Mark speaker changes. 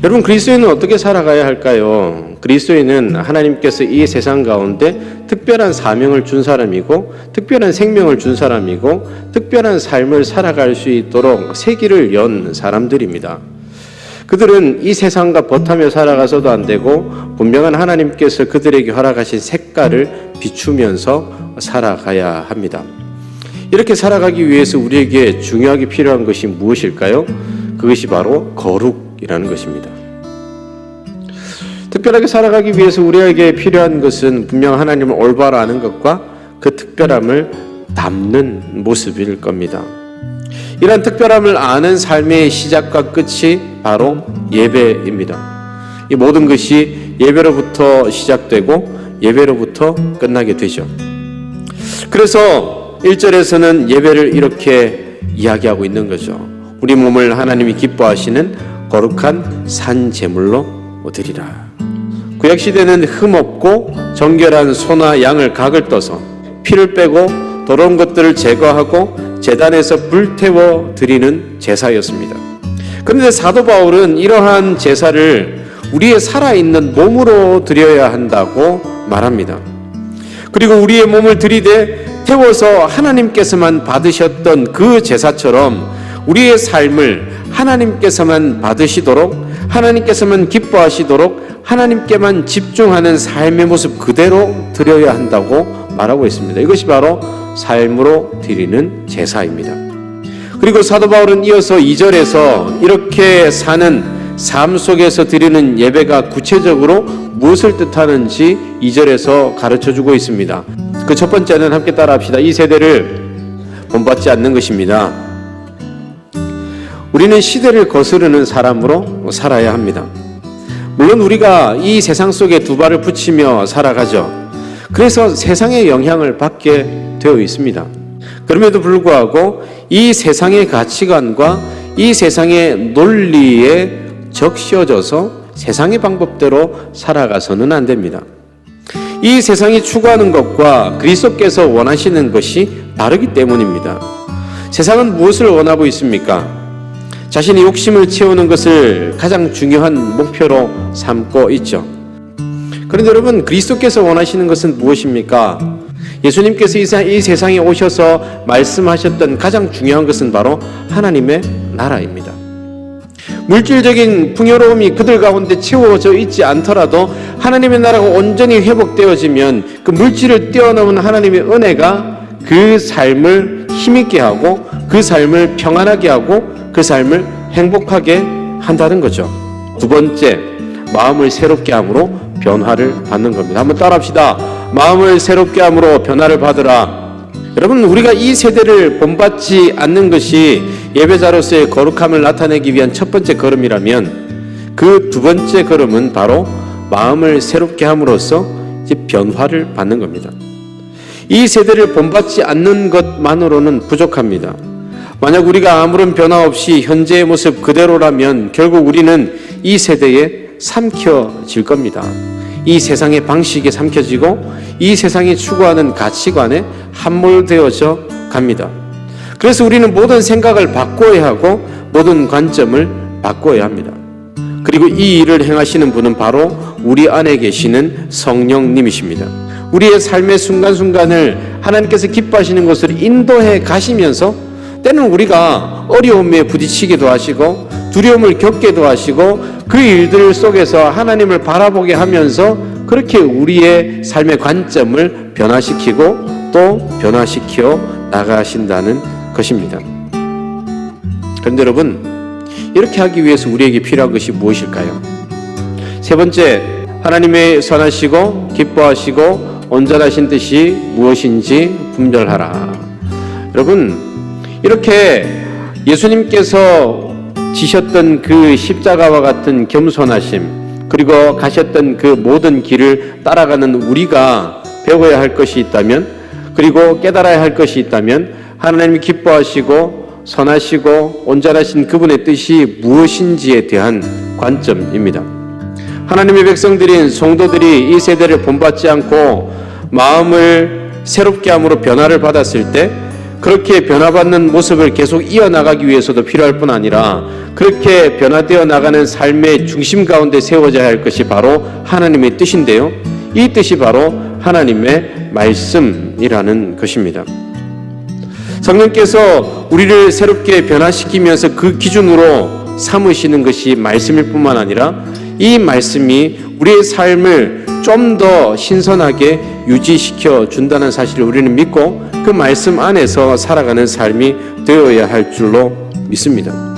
Speaker 1: 여러분, 그리스도인은 어떻게 살아가야 할까요? 그리스도인은 하나님께서 이 세상 가운데 특별한 사명을 준 사람이고, 특별한 생명을 준 사람이고, 특별한 삶을 살아갈 수 있도록 세기를 연 사람들입니다. 그들은 이 세상과 버타며 살아가서도 안 되고, 분명한 하나님께서 그들에게 허락하신 색깔을 비추면서 살아가야 합니다. 이렇게 살아가기 위해서 우리에게 중요하게 필요한 것이 무엇일까요? 그것이 바로 거룩이라는 것입니다. 특별하게 살아가기 위해서 우리에게 필요한 것은 분명 하나님을 올바로 아는 것과 그 특별함을 담는 모습일 겁니다. 이러한 특별함을 아는 삶의 시작과 끝이 바로 예배입니다. 이 모든 것이 예배로부터 시작되고 예배로부터 끝나게 되죠. 그래서 1절에서는 예배를 이렇게 이야기하고 있는 거죠. 우리 몸을 하나님이 기뻐하시는 거룩한 산 제물로 드리라. 구약시대는 흠없고 정결한 소나 양을 각을 떠서 피를 빼고 더러운 것들을 제거하고 제단에서 불태워 드리는 제사였습니다. 그런데 사도 바울은 이러한 제사를 우리의 살아있는 몸으로 드려야 한다고 말합니다. 그리고 우리의 몸을 들이대 태워서 하나님께서만 받으셨던 그 제사처럼 우리의 삶을 하나님께서만 받으시도록, 하나님께서만 기뻐하시도록 하나님께만 집중하는 삶의 모습 그대로 드려야 한다고 말하고 있습니다. 이것이 바로 삶으로 드리는 제사입니다. 그리고 사도 바울은 이어서 2절에서 이렇게 사는 삶 속에서 드리는 예배가 구체적으로 무엇을 뜻하는지 2절에서 가르쳐주고 있습니다. 그 첫 번째는 함께 따라합시다. 이 세대를 본받지 않는 것입니다. 우리는 시대를 거스르는 사람으로 살아야 합니다. 물론 우리가 이 세상 속에 두 발을 붙이며 살아가죠. 그래서 세상의 영향을 받게 되어 있습니다. 그럼에도 불구하고 이 세상의 가치관과 이 세상의 논리에 적셔져서 세상의 방법대로 살아가서는 안 됩니다. 이 세상이 추구하는 것과 그리스도께서 원하시는 것이 다르기 때문입니다. 세상은 무엇을 원하고 있습니까? 자신의 욕심을 채우는 것을 가장 중요한 목표로 삼고 있죠. 그런데 여러분, 그리스도께서 원하시는 것은 무엇입니까? 예수님께서 이 세상에 오셔서 말씀하셨던 가장 중요한 것은 바로 하나님의 나라입니다. 물질적인 풍요로움이 그들 가운데 채워져 있지 않더라도 하나님의 나라가 온전히 회복되어지면 그 물질을 뛰어넘은 하나님의 은혜가 그 삶을 힘있게 하고 그 삶을 평안하게 하고 그 삶을 행복하게 한다는 거죠. 두 번째, 마음을 새롭게 함으로 변화를 받는 겁니다. 한번 따라합시다. 마음을 새롭게 함으로 변화를 받으라. 여러분, 우리가 이 세대를 본받지 않는 것이 예배자로서의 거룩함을 나타내기 위한 첫 번째 걸음이라면 그 두 번째 걸음은 바로 마음을 새롭게 함으로써 이제 변화를 받는 겁니다. 이 세대를 본받지 않는 것만으로는 부족합니다. 만약 우리가 아무런 변화 없이 현재의 모습 그대로라면 결국 우리는 이 세대에 삼켜질 겁니다. 이 세상의 방식에 삼켜지고 이 세상이 추구하는 가치관에 함몰되어져 갑니다. 그래서 우리는 모든 생각을 바꿔야 하고 모든 관점을 바꿔야 합니다. 그리고 이 일을 행하시는 분은 바로 우리 안에 계시는 성령님이십니다. 우리의 삶의 순간순간을 하나님께서 기뻐하시는 것을 인도해 가시면서 때는 우리가 어려움에 부딪히기도 하시고 두려움을 겪게도 하시고 그 일들 속에서 하나님을 바라보게 하면서 그렇게 우리의 삶의 관점을 변화시키고 또 변화시켜 나가신다는 것입니다. 그런데 여러분, 이렇게 하기 위해서 우리에게 필요한 것이 무엇일까요? 세 번째, 하나님의 선하시고 기뻐하시고 온전하신 뜻이 무엇인지 분별하라. 여러분, 이렇게 예수님께서 지셨던 그 십자가와 같은 겸손하심, 그리고 가셨던 그 모든 길을 따라가는 우리가 배워야 할 것이 있다면, 그리고 깨달아야 할 것이 있다면 하나님이 기뻐하시고 선하시고 온전하신 그분의 뜻이 무엇인지에 대한 관점입니다. 하나님의 백성들인 성도들이 이 세대를 본받지 않고 마음을 새롭게 함으로 변화를 받았을 때 그렇게 변화받는 모습을 계속 이어나가기 위해서도 필요할 뿐 아니라 그렇게 변화되어 나가는 삶의 중심 가운데 세워져야 할 것이 바로 하나님의 뜻인데요. 이 뜻이 바로 하나님의 말씀이라는 것입니다. 성령께서 우리를 새롭게 변화시키면서 그 기준으로 삼으시는 것이 말씀일 뿐만 아니라 이 말씀이 우리의 삶을 좀 더 신선하게 유지시켜 준다는 사실을 우리는 믿고 그 말씀 안에서 살아가는 삶이 되어야 할 줄로 믿습니다.